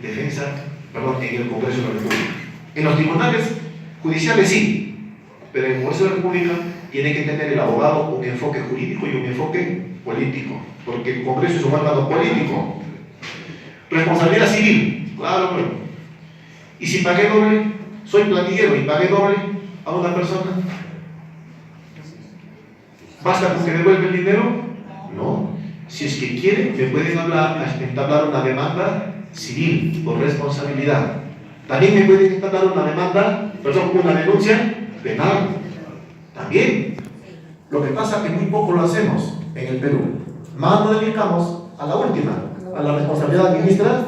defensa, en el Congreso de la República. En los tribunales judiciales sí, pero en el Congreso de la República tiene que tener el abogado un enfoque jurídico y un enfoque político, porque el Congreso es un órgano político. Responsabilidad civil, claro, bueno. Y si pagué doble, soy planillero y pagué doble a una persona, ¿basta con que devuelva el dinero? No. Si es que quieren, me pueden entablar una demanda civil por responsabilidad. También me pueden entablar una denuncia penal. También. Lo que pasa es que muy poco lo hacemos en el Perú. Más nos dedicamos a la última, a la responsabilidad administrativa.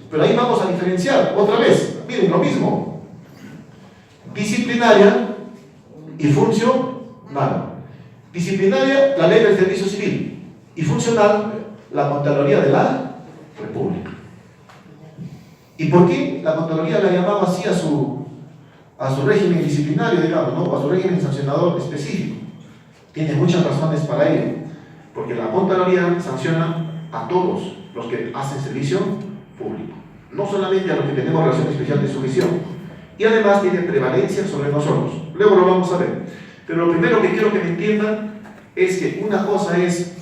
Pero ahí vamos a diferenciar otra vez. Miren, lo mismo. Disciplinaria y funcional. Disciplinaria, la ley del servicio civil. Y funcional, la Contraloría de la República. ¿Y por qué la Contraloría la llamaba así a su régimen disciplinario, digamos, ¿no? O a su régimen sancionador específico? Tiene muchas razones para ello. Porque la Contraloría sanciona a todos los que hacen servicio público. No solamente a los que tenemos relación especial de sujeción. Y además tiene prevalencia sobre nosotros. Luego lo vamos a ver. Pero lo primero que quiero que me entiendan es que una cosa es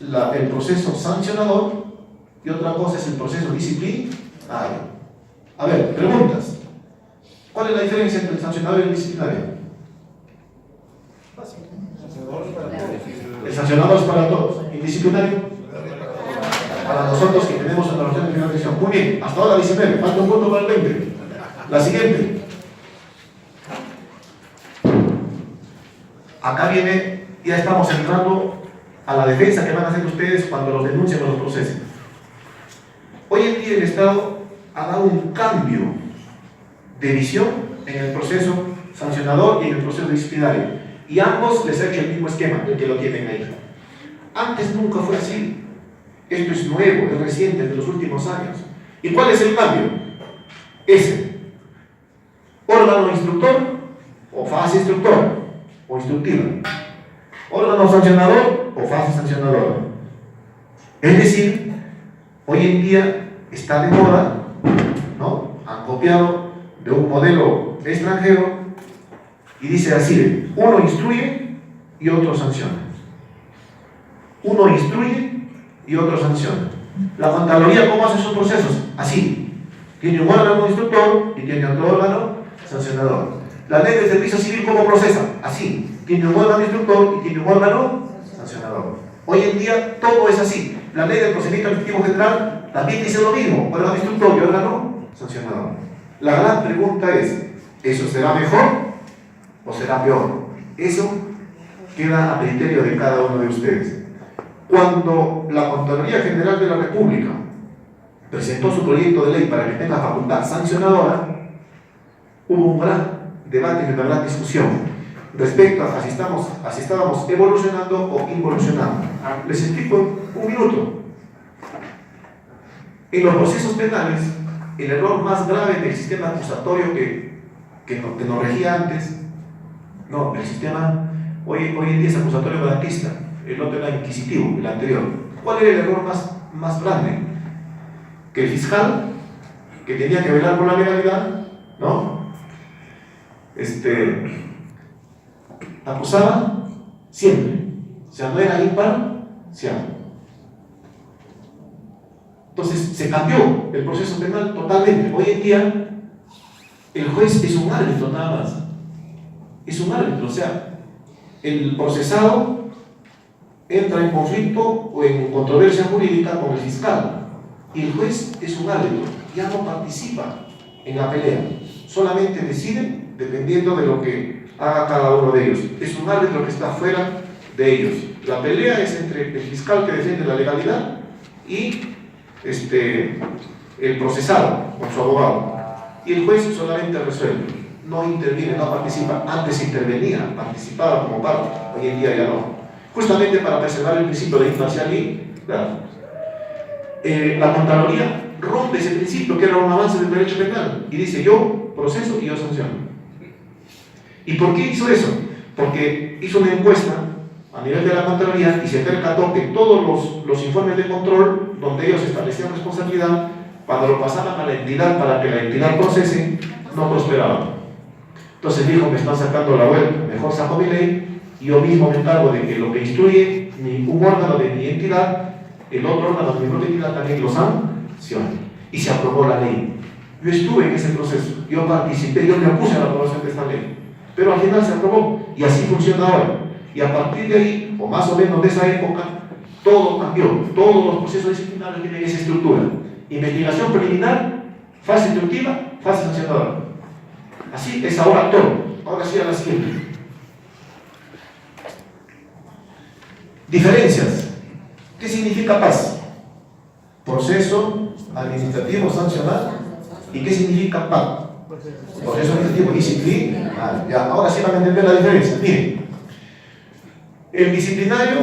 el proceso sancionador y otra cosa es el proceso disciplinario. A ver, preguntas. ¿Cuál es la diferencia entre el sancionador y el disciplinario? El sancionador es para todos. ¿Y el disciplinario? Para nosotros que tenemos una relación de financiación. Muy bien, hasta ahora 19, falta un punto para el 20. La siguiente. Acá viene, ya estamos entrando a la defensa que van a hacer ustedes cuando los denuncien o los procesen. Hoy en día el Estado ha dado un cambio de visión en el proceso sancionador y en el proceso disciplinario. Y ambos les ha hecho el mismo esquema, el que lo tienen ahí. Antes nunca fue así. Esto es nuevo, es reciente, de los últimos años. ¿Y cuál es el cambio? Ese. Órgano instructor o fase instructora o instructiva. Órgano sancionador o fase sancionadora. Es decir, hoy en día está de moda, ¿no? Han copiado de un modelo extranjero y dice así: uno instruye y otro sanciona. Uno instruye y otro sanciona. La Contraloría, ¿cómo hace sus procesos? Así. Tiene un órgano instructor y tiene otro órgano sancionador. La ley del servicio civil, ¿cómo procesa? Así. Tiene un órgano instructor y tiene un órgano sancionador. Hoy en día todo es así. La ley del procedimiento administrativo general también dice lo mismo: órgano instructor y órgano sancionador. La gran pregunta es: ¿eso será mejor o será peor? Eso queda a criterio de cada uno de ustedes. Cuando la Contraloría General de la República presentó su proyecto de ley para que tenga facultad sancionadora, hubo un gran debate y una gran discusión respecto a si estábamos evolucionando o involucionando. Les explico en un minuto. En los procesos penales, el error más grave del sistema acusatorio que nos regía antes, no, el sistema hoy en día es acusatorio garantista, el otro era inquisitivo, el anterior. ¿Cuál era el error más grande? Que el fiscal, que tenía que velar por la legalidad, ¿no? Acusaba siempre. O sea, no era imparcial. Entonces se cambió el proceso penal totalmente. Hoy en día el juez es un árbitro nada más. Es un árbitro, o sea, el procesado entra en conflicto o en controversia jurídica con el fiscal y el juez es un árbitro, ya no participa en la pelea, solamente decide dependiendo de lo que haga cada uno de ellos. Es un árbitro que está fuera de ellos. La pelea es entre el fiscal que defiende la legalidad y el procesado con su abogado, y el juez solamente resuelve, no interviene, no participa. Antes intervenía, participaba como parte, hoy en día ya no, justamente para preservar el principio de imparcialidad. La Contraloría rompe ese principio que era un avance del derecho penal y dice: yo proceso y yo sanciono. ¿Y por qué hizo eso? Porque hizo una encuesta a nivel de la Contraloría y se percató que todos los informes de control donde ellos establecían responsabilidad Cuando lo pasaban a la entidad para que la entidad procese, no prosperaba. Entonces dijo, me están sacando la vuelta, mejor saco mi ley y yo mismo me encargo de que lo que instruye un órgano de mi entidad, el otro órgano de mi propia entidad también lo sancione. Y se aprobó la ley. Yo estuve en ese proceso, yo participé, yo me opuse a la aprobación de esta ley, pero al final se aprobó y así funciona ahora. Y a partir de ahí, o más o menos de esa época, todo cambió, todos los procesos disciplinarios tienen esa estructura: investigación preliminar, fase instructiva, fase sancionadora. Así es ahora todo. Ahora sí a la siguiente. Diferencias. ¿Qué significa PAS? Proceso administrativo sancional. ¿Y qué significa PAD? Proceso administrativo disciplinario. Ya, ahora sí van a entender la diferencia. Miren, el disciplinario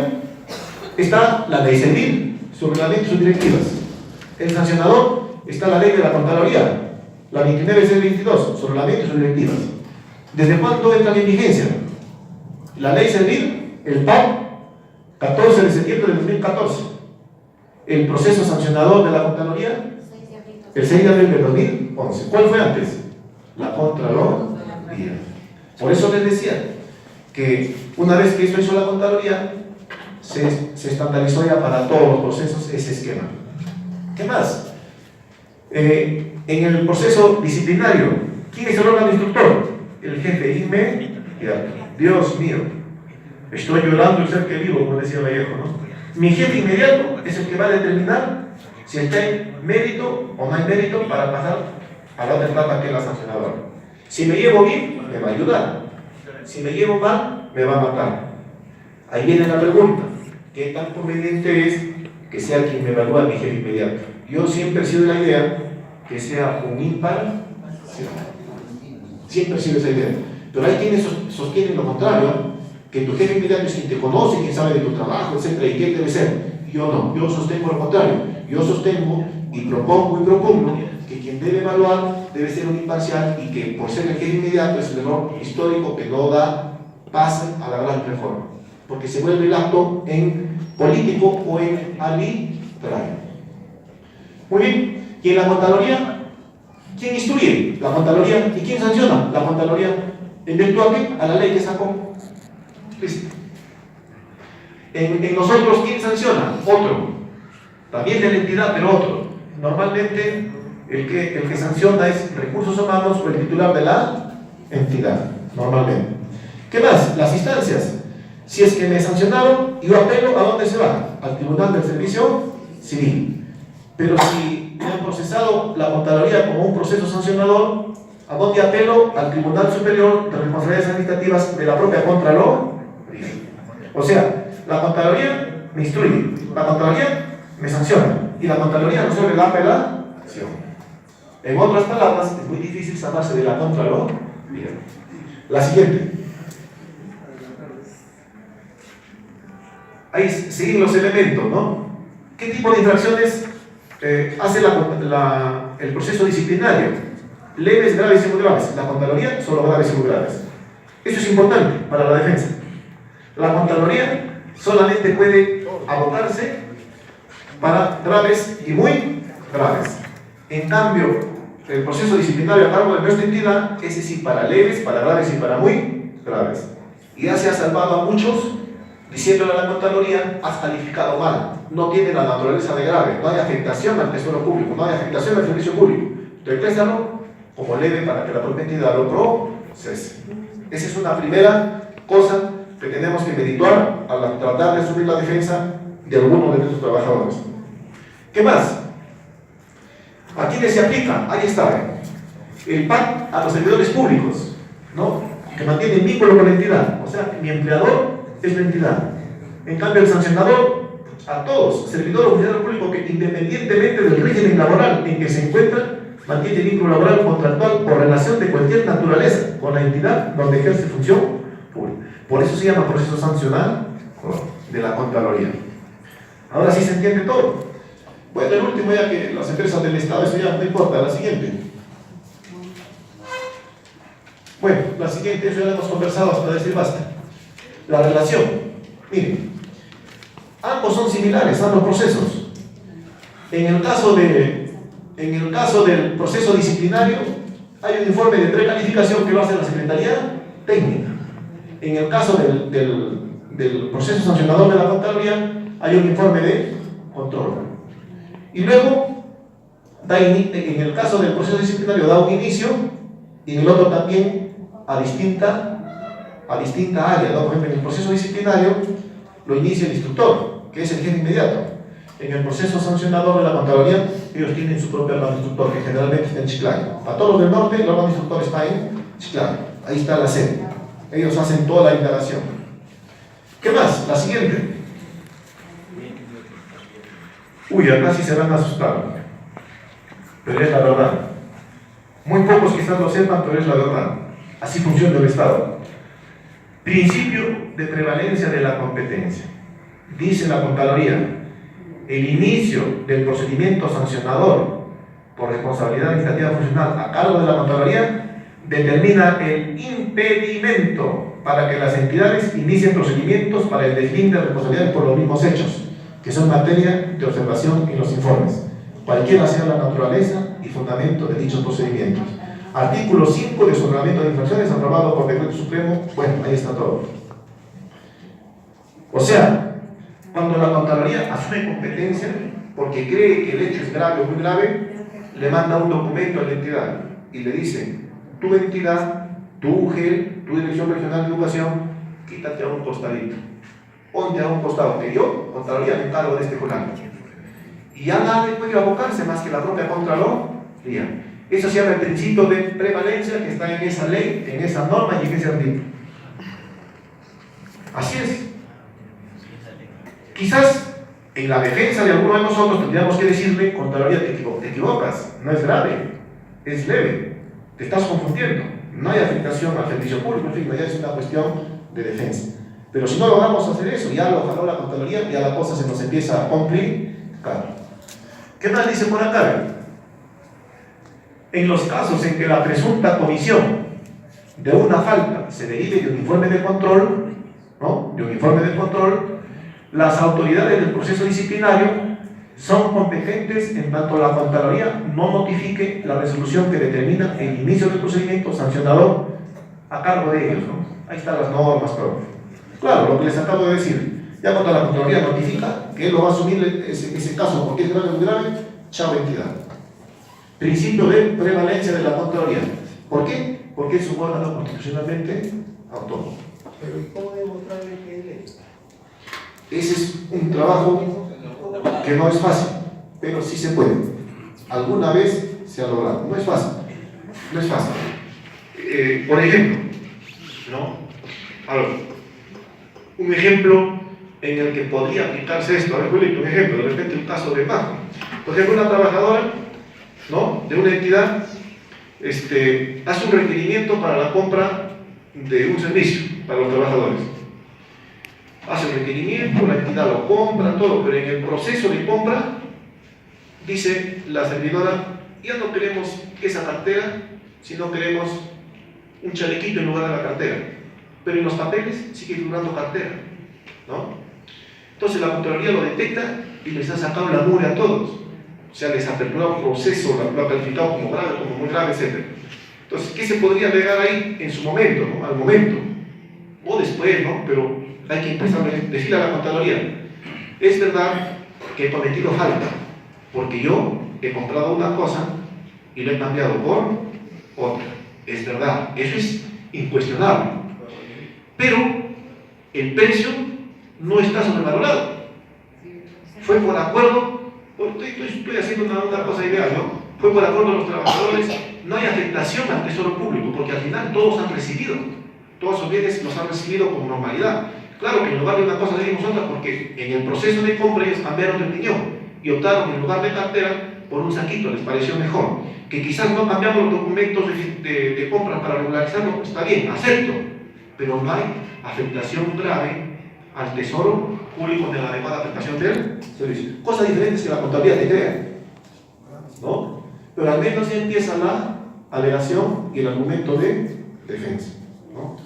está la ley civil, su reglamento y sus directivas. El sancionador está la ley de la Contraloría, la 29/22, su reglamento y sus directivas. ¿Desde cuándo entra en vigencia? La ley civil, el PAD, 14 de septiembre de 2014. El proceso sancionador de la Contraloría, el 6 de abril de 2011. ¿Cuál fue antes? La Contraloría. Por eso les decía que una vez que esto hizo la Contraloría, se estandarizó ya para todos los procesos ese esquema. ¿Qué más? En el proceso disciplinario, ¿quién es el órgano instructor? El jefe inmediato. Dios mío, estoy llorando el ser querido, como decía Vallejo, ¿no? Mi jefe inmediato es el que va a determinar si está en mérito o no hay mérito para pasar a la otra etapa, que es la sancionadora. Si me llevo bien, me va a ayudar. Si me llevo mal, me va a matar. Ahí viene la pregunta: ¿qué tan conveniente es que sea quien me evalúa mi jefe inmediato? Yo siempre he sido de la idea que sea un impar. Siempre he sido esa idea. Pero hay quienes sostienen lo contrario, que tu jefe inmediato es quien te conoce, quien sabe de tu trabajo, etc. ¿Y quién debe ser? Yo no, yo sostengo lo contrario. Yo sostengo y propugno que quien debe evaluar debe ser un imparcial, y que por ser el jefe inmediato es el error histórico que no da pase a la gran reforma, porque se vuelve el acto en político o en arbitrario. Muy bien. ¿Y en la Contraloría? ¿Quién instruye? La Contraloría. ¿Y quién sanciona? La Contraloría. ¿En virtud a la ley que sacó? Listo. En nosotros, ¿quién sanciona? Otro. También de la entidad, pero otro. Normalmente el que sanciona es Recursos Humanos o el titular de la entidad. Normalmente. ¿Qué más? Las instancias. Si es que me sancionaron, yo apelo, ¿a dónde se va? Al Tribunal del Servicio Civil. Pero si me han procesado la Contraloría como un proceso sancionador, ¿a dónde apelo? Al Tribunal Superior de Responsabilidades Administrativas de la propia Contraloría. O sea, la Contraloría me instruye, la Contraloría me sanciona, y la Contraloría resuelve la apelación. En otras palabras, es muy difícil salvarse de la Contraloría. La siguiente. Ahí siguen los elementos, ¿no? ¿Qué tipo de infracciones hace el proceso disciplinario? Leves, graves y muy graves. La Contraloría, solo graves y muy graves. Eso es importante para la defensa. La Contraloría solamente puede abocarse para graves y muy graves. En cambio, el proceso disciplinario a cargo de nuestra entidad, ese sí, para leves, para graves y para muy graves. Y ya se ha salvado a muchos diciéndole a la Contraloría: has calificado mal, no tiene la naturaleza de grave, no hay afectación al tesoro público, no hay afectación al servicio público. Decláralo como leve para que la propia entidad lo procese. Esa es una primera cosa que tenemos que medituar al tratar de asumir la defensa de algunos de nuestros trabajadores. ¿Qué más? ¿A quiénes se aplica? Ahí está. El PAD a los servidores públicos, ¿no? Que mantienen vínculo con la entidad. O sea, mi empleador es la entidad. En cambio, el sancionador, a todos, servidor o funcionario público que, independientemente del régimen laboral en que se encuentra, mantiene vínculo laboral, contractual o relación de cualquier naturaleza con la entidad donde ejerce función pública. Por eso se llama proceso sancional de la Contraloría. Ahora sí se entiende todo. Bueno, el último, ya que las empresas del Estado, eso ya no importa. La siguiente. Bueno, la siguiente, eso ya lo hemos conversado hasta decir basta. La relación. Miren, ambos son similares, ambos procesos. En el caso de En el caso del proceso disciplinario, hay un informe de precalificación que lo hace la Secretaría Técnica. En el caso del proceso sancionador de la Contraloría, hay un informe de control. Y luego, en el caso del proceso disciplinario, da un inicio, y en el otro también a distinta área, ¿no? Por ejemplo, en el proceso disciplinario lo inicia el instructor, que es el jefe inmediato. En el proceso sancionador de la Contraloría, ellos tienen su propio órgano instructor, que generalmente está en Chiclayo. Para todos los del norte, el órgano instructor está en Chiclayo. Ahí está la sede. Ellos hacen toda la indagación. ¿Qué más? La siguiente. Uy, acá sí se van a asustar. Pero es la verdad. Muy pocos quizás lo sepan, pero es la verdad. Así funciona el Estado. Principio de prevalencia de la competencia. Dice la Contraloría: el inicio del procedimiento sancionador por responsabilidad administrativa funcional a cargo de la Contraloría determina el impedimento para que las entidades inicien procedimientos para el deslinde de responsabilidades por los mismos hechos, que son materia de observación en los informes, cualquiera sea la naturaleza y fundamento de dichos procedimientos. Artículo 5 de su reglamento de infracciones, aprobado por decreto supremo. Bueno, ahí está todo. O sea, cuando la Contraloría asume competencia, porque cree que el hecho es grave o muy grave, le manda un documento a la entidad y le dice: tu entidad, tu UGEL, tu Dirección Regional de Educación, quítate a un costadito, ponte a un costado, que yo, Contraloría, me encargo de este fulano. Y ya nadie puede abocarse más que la propia Contraloría. Eso se llama el principio de prevalencia, que está en esa ley, en esa norma y en ese artículo. Así es. Quizás en la defensa de alguno de nosotros tendríamos que decirle: Contraloría, te equivocas, no es grave, es leve, te estás confundiendo, no hay afectación al servicio público, en fin, ya es una cuestión de defensa. Pero si no logramos hacer eso, ya lo jaló la Contraloría, ya la cosa se nos empieza a complicar. ¿Qué más dice por acá? En los casos en que la presunta comisión de una falta se derive de un informe de control, ¿no? De un informe de control, las autoridades del proceso disciplinario son competentes en tanto la Contraloría no notifique la resolución que determina el inicio del procedimiento sancionador a cargo de ellos, ¿no? Ahí están las normas, todo. Claro, lo que les acabo de decir, ya cuando la Contraloría notifica que él lo va a asumir ese caso porque es grave o muy grave, chao entidad. Principio de prevalencia de la Contraloría. ¿Por qué? Porque es un órgano constitucionalmente autónomo. Pero ¿y cómo demostrarle que es ley? Ese es un trabajo que no es fácil, pero sí se puede. Alguna vez se ha logrado. No es fácil. No es fácil. Por ejemplo, ¿no? A ver, un ejemplo en el que podría aplicarse esto. A ver, Julito, un ejemplo, de repente un caso de bajo. Por ejemplo, una trabajadora, ¿no?, de una entidad hace un requerimiento para la compra de un servicio para los trabajadores. Hace el requerimiento, la entidad lo compra, todo, pero en el proceso de compra dice la servidora: ya no queremos esa cartera, sino queremos un chalequito en lugar de la cartera. Pero en los papeles sigue figurando cartera, ¿no? Entonces la Contraloría lo detecta y les ha sacado la mugre a todos. O sea, les ha aperturado un proceso, lo ha calificado como grave, como muy grave, etc. Entonces, ¿qué se podría alegar ahí en su momento, ¿no? Al momento? O después, ¿no? Pero hay que empezar a decirle a la Contraloría: es verdad que he cometido falta, porque yo he comprado una cosa y lo he cambiado por otra. Es verdad, eso es incuestionable. Pero el precio no está sobrevalorado. Fue por acuerdo. Estoy haciendo una cosa ideal, ¿no? Fue por acuerdo de los trabajadores, no hay afectación al tesoro público, porque al final todos han recibido, todos sus bienes los han recibido con normalidad. Claro que en lugar de una cosa le dimos otra, porque en el proceso de compra ellos cambiaron de opinión y optaron en lugar de cartera por un saquito, les pareció mejor. Que quizás no cambiamos los documentos de compra para regularizarlo, está bien, acepto, pero no hay afectación grave al tesoro público de la adecuada prestación del servicio. Cosas diferentes que la contabilidad te crea, ¿no? Pero al menos ya empieza la alegación y el argumento de defensa, ¿no?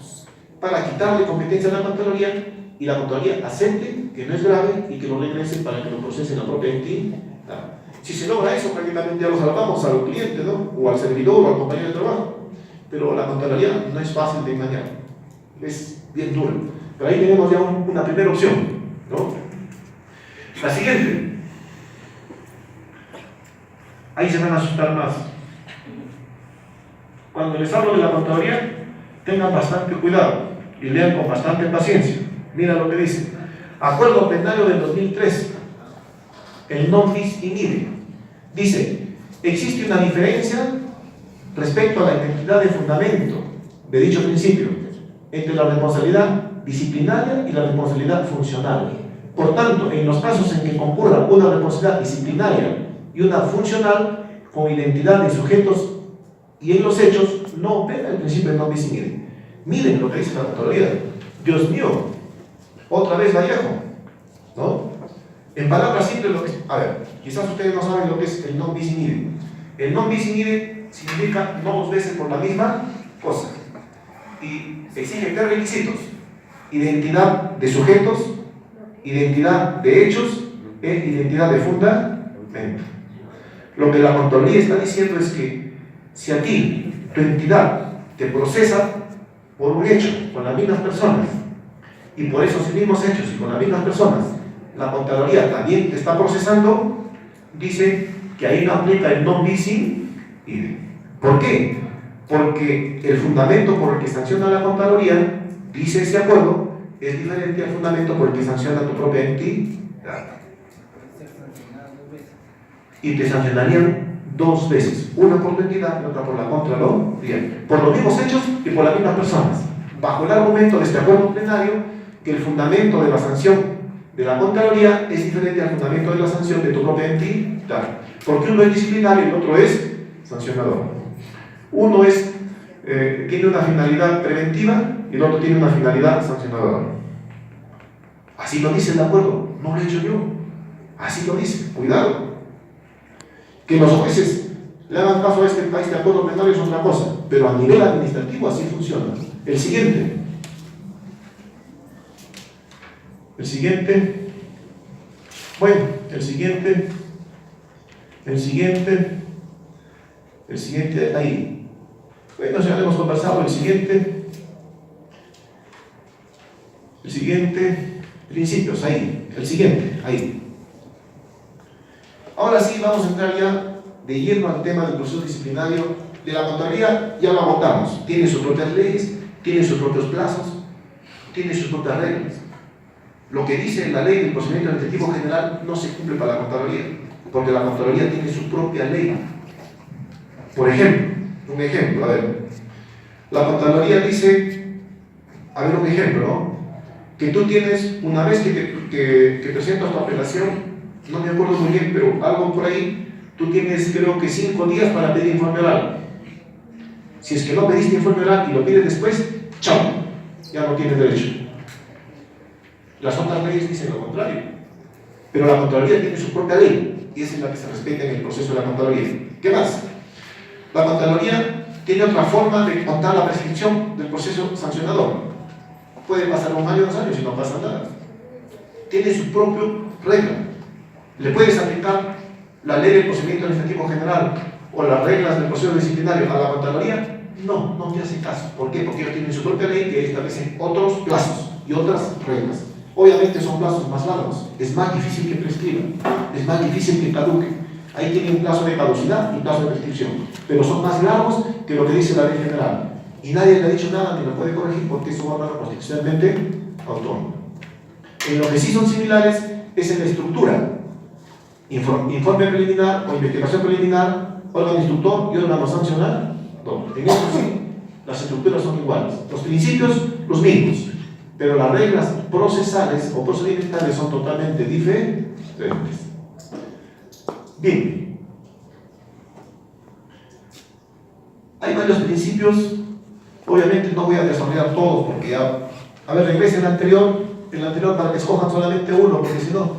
Para quitarle competencia a la Contraloría y la Contraloría acepte que no es grave y que lo regrese para que lo procese la propia entidad. Si se logra eso, prácticamente ya lo salvamos al cliente, ¿no? O al servidor o al compañero de trabajo. Pero la contabilidad no es fácil de engañar, es bien duro. Pero ahí tenemos ya una primera opción, ¿no? La siguiente. Ahí se van a asustar más. Cuando les hablo de la contabilidad, tengan bastante cuidado y lean con bastante paciencia. Mira lo que dice. Acuerdo plenario del 2003, el non bis in idem. Dice, existe una diferencia respecto a la identidad de fundamento de dicho principio entre la responsabilidad disciplinaria y la responsabilidad funcional. Por tanto, en los casos en que concurra una responsabilidad disciplinaria y una funcional con identidad de sujetos y en los hechos, no opera el principio de non bis in idem. Miren lo que dice la autoridad. Dios mío, otra vez Vallejo, ¿no? En palabras simples, lo que es, a ver, quizás ustedes no saben lo que es el non bis in idem. El non bis in idem significa no dos veces por la misma cosa y exige tres requisitos: identidad de sujetos, identidad de hechos e identidad de fundamento. Lo que la contaduría está diciendo es que si a ti tu entidad te procesa por un hecho con las mismas personas y por esos mismos hechos y con las mismas personas la contaduría también te está procesando, dice que ahí no aplica el non bis in idem. ¿Por qué? Porque el fundamento por el que sanciona la contaduría, dice ese acuerdo, es diferente al fundamento por el que sanciona tu propia entidad. Y te sancionarían dos veces, una por tu entidad y otra por la Contraloría, por los mismos hechos y por las mismas personas, bajo el argumento de este acuerdo plenario que el fundamento de la sanción de la Contraloría es diferente al fundamento de la sanción de tu propia entidad, porque uno es disciplinario y el otro es sancionador. Uno es, tiene una finalidad preventiva y el otro tiene una finalidad sancionadora. Así lo dice el acuerdo, no lo he hecho yo, así lo dice, cuidado. Que los jueces le hagan caso a este acuerdo plenario es otra cosa, pero a nivel administrativo así funciona. El siguiente, bueno, el siguiente ahí. Bueno, ya lo hemos conversado. El siguiente, principios, ahí. El siguiente, ahí. Ahora sí, vamos a entrar ya de lleno al tema del proceso disciplinario de la contabilidad. Ya lo abordamos. Tiene sus propias leyes, tiene sus propios plazos, tiene sus propias reglas. Lo que dice la ley del procedimiento administrativo general no se cumple para la Contraloría, porque la Contraloría tiene su propia ley. Por ejemplo, un ejemplo, a ver, la Contraloría dice, a ver un ejemplo, ¿no? Que tú tienes, una vez que presentas tu apelación, no me acuerdo muy bien, pero algo por ahí, tú tienes creo que 5 días para pedir informe oral. Si es que no pediste informe oral y lo pides después, chao, ya no tienes derecho. Las otras leyes dicen lo contrario, pero la Contraloría tiene su propia ley y esa es la que se respeta en el proceso de la Contraloría. ¿Qué más? La Contraloría tiene otra forma de contar la prescripción del proceso sancionador. Puede pasar 1 año, 2 años y no pasa nada. Tiene su propia regla. Le puedes aplicar la ley del procedimiento administrativo general o las reglas del proceso disciplinario a la Contraloría. No te hace caso. ¿Por qué? Porque ellos tienen su propia ley que establece otros plazos y otras reglas. Obviamente son plazos más largos, es más difícil que prescriban, es más difícil que caduquen. Ahí tienen un plazo de caducidad y plazo de prescripción, pero son más largos que lo que dice la ley general. Y nadie le ha dicho nada ni lo puede corregir porque es un órgano constitucionalmente autónomo. En lo que sí son similares es en la estructura. Informe preliminar o investigación preliminar, órgano instructor y órgano sancionador. En esto sí, las estructuras son iguales. Los principios, los mismos. Pero las reglas procesales o procedimentales son totalmente diferentes. Bien. Hay varios principios. Obviamente no voy a desarrollar todos porque ya... A ver, regresen al anterior. El anterior para que escojan solamente uno, porque si no...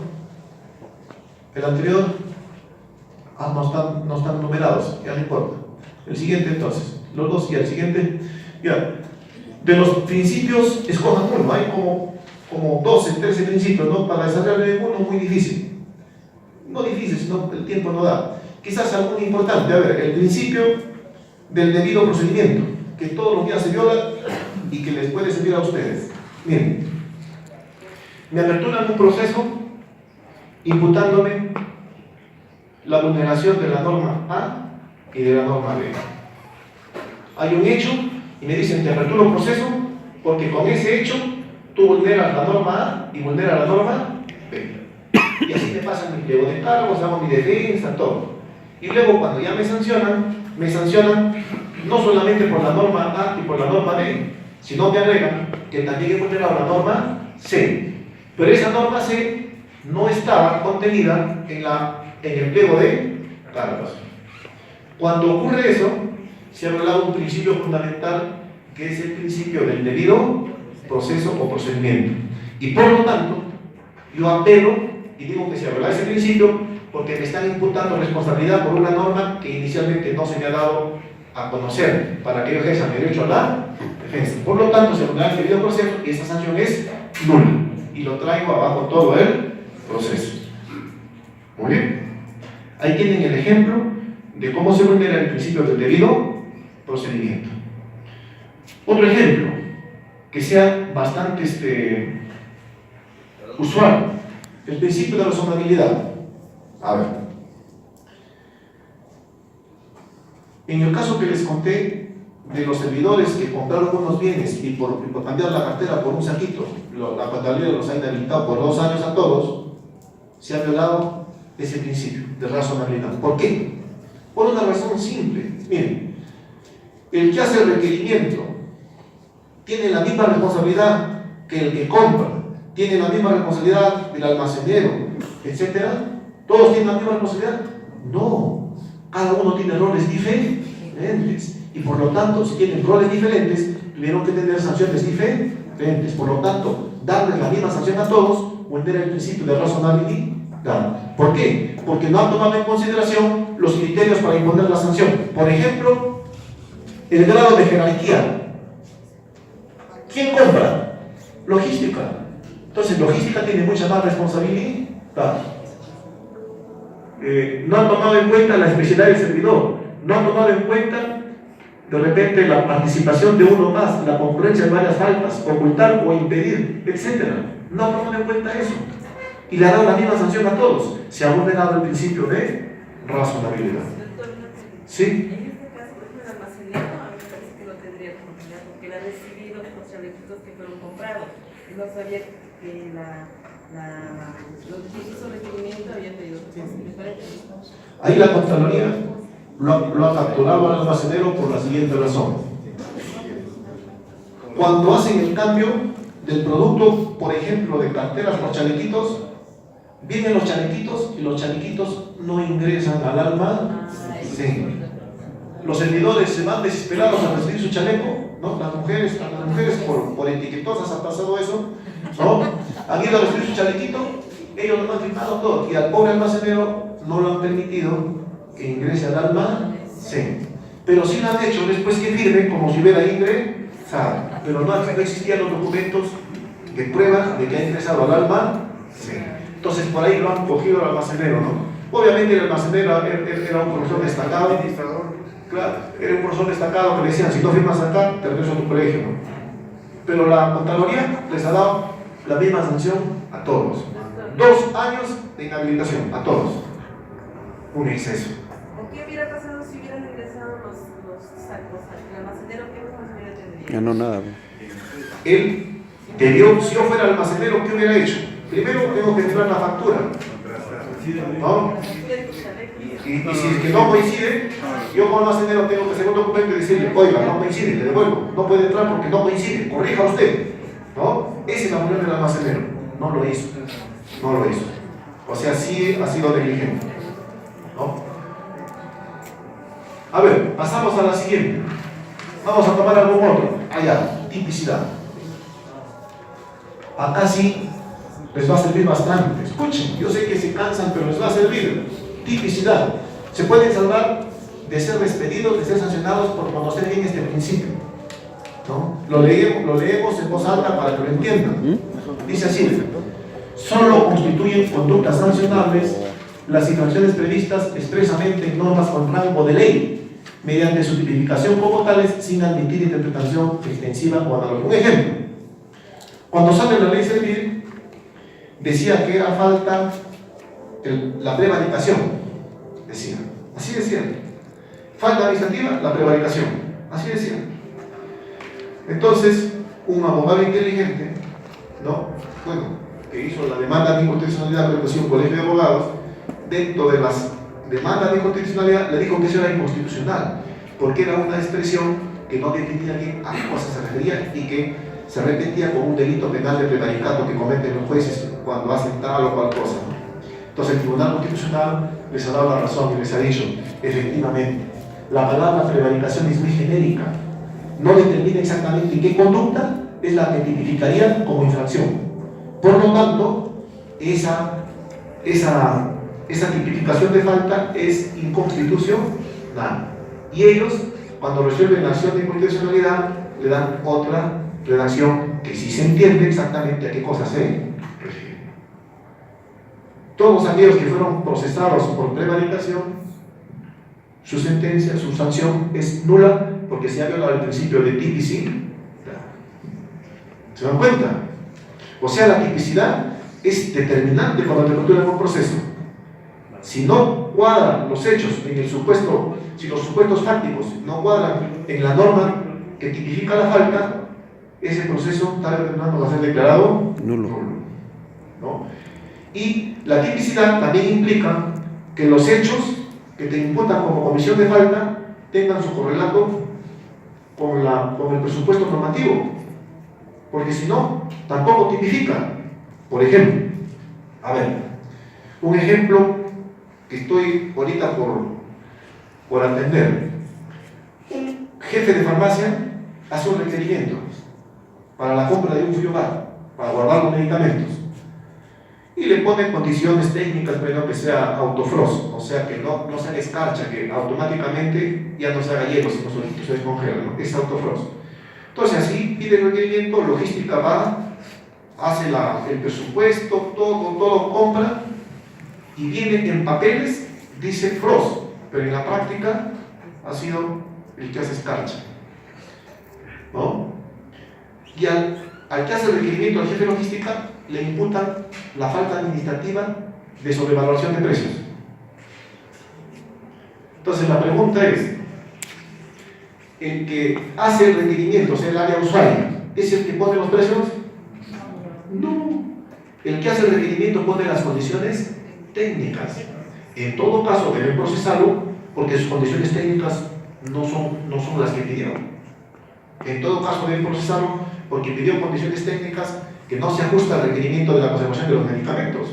El anterior... no están numerados, ya no importa. El siguiente entonces. Los dos y el siguiente... Ya. De los principios, escojan uno. Hay como 12, 13 principios, ¿no? Para desarrollar uno muy difícil. no difícil, sino el tiempo no da. Quizás algo importante, a ver, el principio del debido procedimiento, que todos los días se viola y que les puede servir a ustedes. Miren, me aperturan un proceso imputándome la vulneración de la norma A y de la norma B. Hay un hecho y me dicen, te aperturo un proceso porque con ese hecho tú vulneras la norma A y vulneras la norma B. Y así me pasan mi pliego de cargos, hago mi defensa, todo. Y luego cuando ya me sancionan no solamente por la norma A y por la norma B, sino me agregan que también he vulnerado la norma C. Pero esa norma C no estaba contenida en el pliego de cargos. Cuando ocurre eso, se ha violado un principio fundamental que es el principio del debido proceso o procedimiento. Y por lo tanto, yo apelo y digo que se ha violado ese principio porque me están imputando responsabilidad por una norma que inicialmente no se me ha dado a conocer para que yo ejerza mi derecho a la defensa. Por lo tanto, se ha violado el debido proceso y esta sanción es nula. Y lo traigo abajo todo el proceso. Muy bien. Ahí tienen el ejemplo de cómo se vulnera el principio del debido procedimiento. Otro ejemplo que sea bastante usual, el principio de razonabilidad. A ver, en el caso que les conté de los servidores que compraron unos bienes y por cambiar la cartera por un saquito, la contabilidad los ha inhabilitado por 2 años a todos, se ha violado ese principio de razonabilidad. ¿Por qué? Por una razón simple. Miren, el que hace el requerimiento tiene la misma responsabilidad que el que compra, tiene la misma responsabilidad del almacenero, etcétera. ¿Todos tienen la misma responsabilidad? No, cada uno tiene roles diferentes y por lo tanto, si tienen roles diferentes, tuvieron que tener sanciones diferentes. Por lo tanto, darles la misma sanción a todos vulnera el principio de razonabilidad. ¿Por qué? Porque no han tomado en consideración los criterios para imponer la sanción. Por ejemplo, el grado de jerarquía. ¿Quién compra? Logística. Entonces, logística tiene mucha más responsabilidad. No han tomado en cuenta la especialidad del servidor, no han tomado en cuenta de repente la participación de uno más, la concurrencia de varias faltas, ocultar o impedir, etc. No han tomado en cuenta eso y le han dado la misma sanción a todos. Se ha vulnerado el principio de razonabilidad. ¿Sí? En este caso, por ejemplo, el almacenero, a mí me parece que no tendría responsabilidad porque él ha recibido los chalecos que fueron comprados y no sabía que los que hizo requerimiento habían pedido responsabilidad. Ahí la Contraloría lo ha capturado al almacenero por la siguiente razón. Cuando hacen el cambio del producto, por ejemplo, de carteras por chalequitos, vienen los chalequitos y los chalequitos no ingresan al almacén. Los servidores se van desesperados a recibir su chaleco, ¿no? Las mujeres por etiquetosas ha pasado eso, ¿no? Han ido a recibir su chalequito, ellos no han firmado todo y al pobre almacenero no lo han permitido que ingrese al almacén. Pero sí lo han hecho después que firme como si hubiera ingresado, pero no existían los documentos que prueban de que ha ingresado al almacén. Entonces por ahí lo han cogido al almacenero, ¿no? Obviamente el almacenero era un profesor destacado, claro, era un profesor destacado que le decían, si no firmas acá, te regreso a tu colegio, ¿no? Pero la Contraloría les ha dado la misma sanción a todos. 2 años de inhabilitación, a todos. Un exceso. ¿O qué hubiera pasado si hubieran ingresado los sacos al almacenero? ¿Qué responsabilidad tendría? Ya no, nada. Él debió, si yo fuera almacenero, ¿qué hubiera hecho? Primero tengo que firmar la factura, ¿no? Y si es que no coincide, yo como almacenero tengo que hacer un documento y decirle, oiga, no coincide, le devuelvo, no puede entrar porque no coincide, corrija usted, ¿no? Esa es la función del almacenero, no lo hizo, o sea, sí ha sido negligente, ¿no? A ver, pasamos a la siguiente, vamos a tomar algún otro, allá, tipicidad. Acá sí les va a servir bastante, escuchen, yo sé que se cansan, pero les va a servir. Tipicidad. Se pueden salvar de ser despedidos, de ser sancionados por conocer bien este principio, ¿no? Lo leemos en voz alta para que lo entiendan. Dice así: solo constituyen conductas sancionables las infracciones previstas expresamente en normas con rango de ley, mediante su tipificación como tales, sin admitir interpretación extensiva o análoga. Un ejemplo, cuando sale la ley civil, decía que era falta la prevaricación, decía, así decía, falta administrativa, la prevaricación, así decía. Entonces, un abogado inteligente, ¿no? Bueno, que hizo la demanda de inconstitucionalidad, pero que un colegio de abogados, dentro de las demandas de inconstitucionalidad, le dijo que eso era inconstitucional, porque era una expresión que no definía bien a qué cosa se refería y que se repetía con un delito penal de prevaricato que cometen los jueces cuando hacen tal o cual cosa, ¿no? Entonces el Tribunal Constitucional les ha dado la razón y les ha dicho, efectivamente, la palabra prevaricación es muy genérica, no determina exactamente qué conducta es la que tipificaría como infracción. Por lo tanto, esa tipificación de falta es inconstitucional. Y ellos, cuando resuelven la acción de inconstitucionalidad, le dan otra redacción que sí se entiende exactamente a qué cosa se refiere. Todos aquellos que fueron procesados por prevaricación, su sentencia, su sanción es nula porque se ha violado el principio de tipicidad. ¿Se dan cuenta? O sea, la tipicidad es determinante cuando te capturan un proceso. Si no cuadran los hechos en el supuesto, si los supuestos fácticos no cuadran en la norma que tipifica la falta, ese proceso tarde o temprano va a ser declarado nulo, ¿no? Y la tipicidad también implica que los hechos que te imputan como comisión de falta tengan su correlato con el presupuesto normativo, porque si no, tampoco tipifica. Por ejemplo, a ver, un ejemplo que estoy ahorita por atender. Un jefe de farmacia hace un requerimiento para la compra de un frigobar, para guardar los medicamentos, y le pone condiciones técnicas, pero que sea autofrost, o sea que no se haga escarcha, que automáticamente ya no se haga hielo, sino solito se descongela, ¿no? Es autofrost. Entonces así pide el requerimiento, logística va, hace el presupuesto, todo compra, y viene en papeles, dice frost, pero en la práctica ha sido el que hace escarcha, ¿no? Y al que hace el requerimiento al jefe de logística le imputan la falta administrativa de sobrevaloración de precios. Entonces la pregunta es, el que hace el requerimiento, o sea el área usuaria, ¿es el que pone los precios? No. El que hace el requerimiento pone las condiciones técnicas. En todo caso deben procesarlo porque sus condiciones técnicas no son las que pidieron. En todo caso deben procesarlo porque pidió condiciones técnicas que no se ajustan al requerimiento de la conservación de los medicamentos,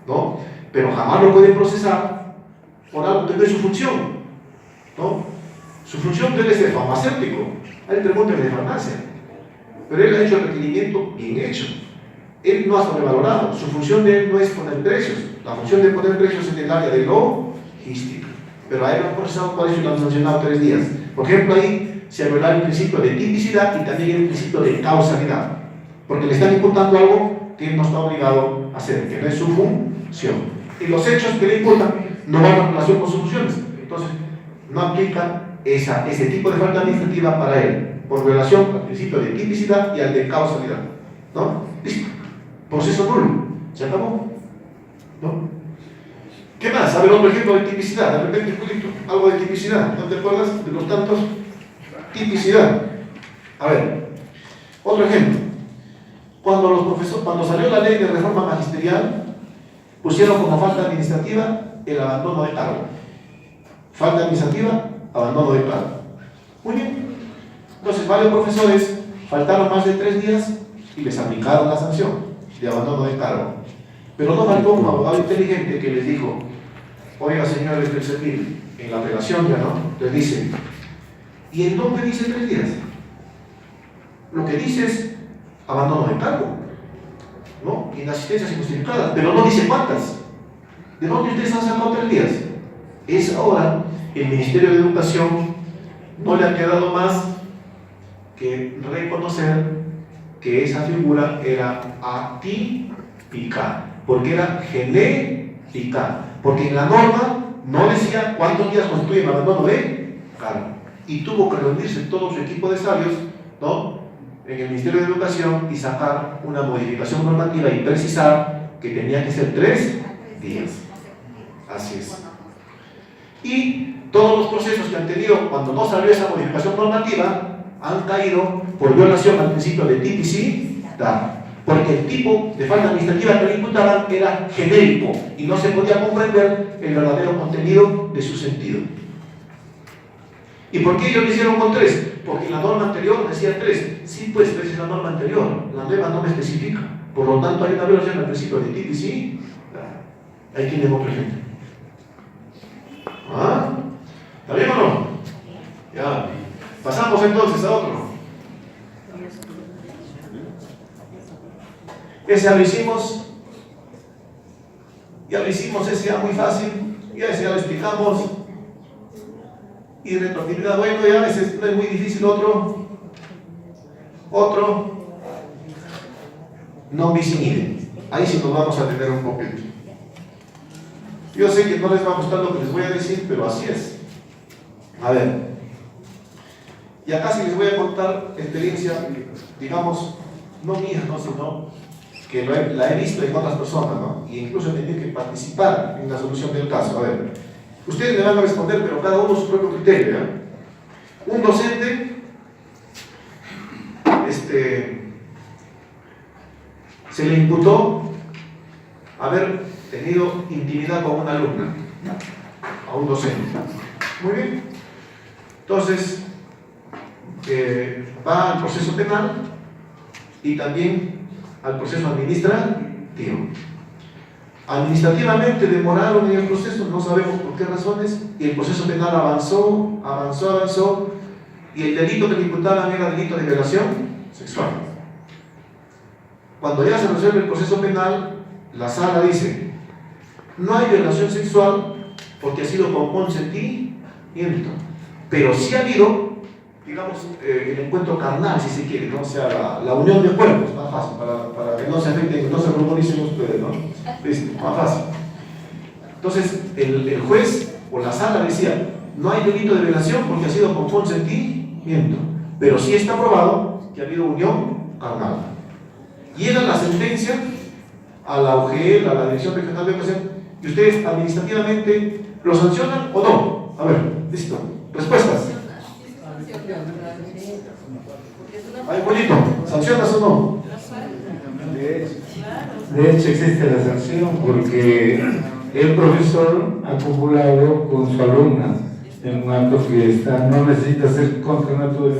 ¿no? Pero jamás lo pueden procesar por algo que no es su función, ¿no? Su función debe ser farmacéutico. Ahí pregúntenle de farmacia. Pero él ha hecho el requerimiento bien hecho. Él no ha sobrevalorado. Su función de él no es poner precios. La función de poner precios es en el área de logística. Pero a él lo han procesado por eso y lo han sancionado 3 días. Por ejemplo, ahí se violado el principio de tipicidad y también el principio de causalidad. Porque le están imputando algo que él no está obligado a hacer, que no es su función. Y los hechos que le imputan no van en relación con sus funciones. Entonces, no aplica ese tipo de falta administrativa para él, por relación al principio de tipicidad y al de causalidad, ¿no? Listo. Proceso nulo. ¿Se acabó? ¿No? ¿Qué más? A ver, otro ejemplo de tipicidad. De repente, Julito, algo de tipicidad. ¿No te acuerdas de los tantos? Tipicidad. A ver, otro ejemplo. Cuando salió la ley de reforma magisterial, pusieron como falta administrativa el abandono de cargo. Falta administrativa, abandono de cargo. Muy bien. Entonces, varios profesores faltaron más de 3 días y les aplicaron la sanción de abandono de cargo. Pero no faltó un abogado inteligente que les dijo: oiga, señores del servir, en la apelación ya no, les dice: ¿y en dónde dice 3 días? Lo que dice es abandono de cargo, ¿no? Inasistencias injustificadas, pero no dice cuántas. ¿De dónde ustedes han sacado 3 días? Es ahora el Ministerio de Educación no le ha quedado más que reconocer que esa figura era atípica, porque era genética, Porque en la norma no decía cuántos días constituyen abandono de cargo. Y tuvo que reunirse todo su equipo de sabios, ¿no?, en el Ministerio de Educación y sacar una modificación normativa y precisar que tenía que ser 3 días. Así es. Y todos los procesos que han tenido cuando no salió esa modificación normativa han caído por violación al principio de tipicidad, porque el tipo de falta administrativa que le imputaban era genérico y no se podía comprender el verdadero contenido de su sentido. ¿Y por qué ellos lo hicieron con 3? Porque la norma anterior decía 3. Sí, pues, esa es la norma anterior. La nueva no me especifica. Por lo tanto, hay una violación al principio de tipicidad. Hay quien le otro ejemplo. ¿Ah? ¿Está bien o no? Ya. Pasamos entonces a otro. Ese ya lo hicimos. Ese ya muy fácil. Ese ya lo explicamos. Y retroactividad, bueno, ya ese no es muy difícil. Otro. Non bis in idem. Ahí sí nos vamos a tener un poquito. Yo sé que no les va a gustar lo que les voy a decir, pero así es. A ver. Y acá sí les voy a contar experiencia, digamos, no mía, no, sino que la he visto en otras personas, ¿no? Y incluso he tenido que participar en la solución del caso. A ver, ustedes me van a responder, pero cada uno su propio criterio, ¿eh? Un docente, se le imputó haber tenido intimidad con una alumna, a un docente. Muy bien. Entonces, va al proceso penal y también al proceso administrativo. Administrativamente demoraron en el proceso, no sabemos por qué razones, y el proceso penal avanzó, y el delito que le imputaban era delito de violación sexual. Cuando ya se resuelve el proceso penal, la sala dice: no hay violación sexual porque ha sido con consentimiento, pero sí ha habido, digamos, el encuentro carnal, si se quiere, ¿no? O sea, la unión de cuerpos, más fácil, para que no se afecten, no se rumoricen ustedes, ¿no? ¿Listo? Más fácil. Entonces, el juez o la sala decía: no hay delito de violación porque ha sido con consentimiento, pero sí está probado que ha habido unión carnal. Llega la sentencia a la UGEL, a la Dirección Regional de Educación, y ustedes administrativamente lo sancionan o no. A ver, listo. Respuestas. Ay, bonito, ¿sancionas o no? De hecho existe la sanción porque el profesor ha acumulado con su alumna en un acto que no necesita ser contra natura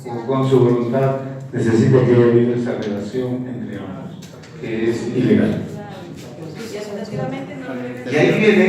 o con su voluntad, necesita que haya habido esa relación entre ambos, que es ilegal. Y ahí viene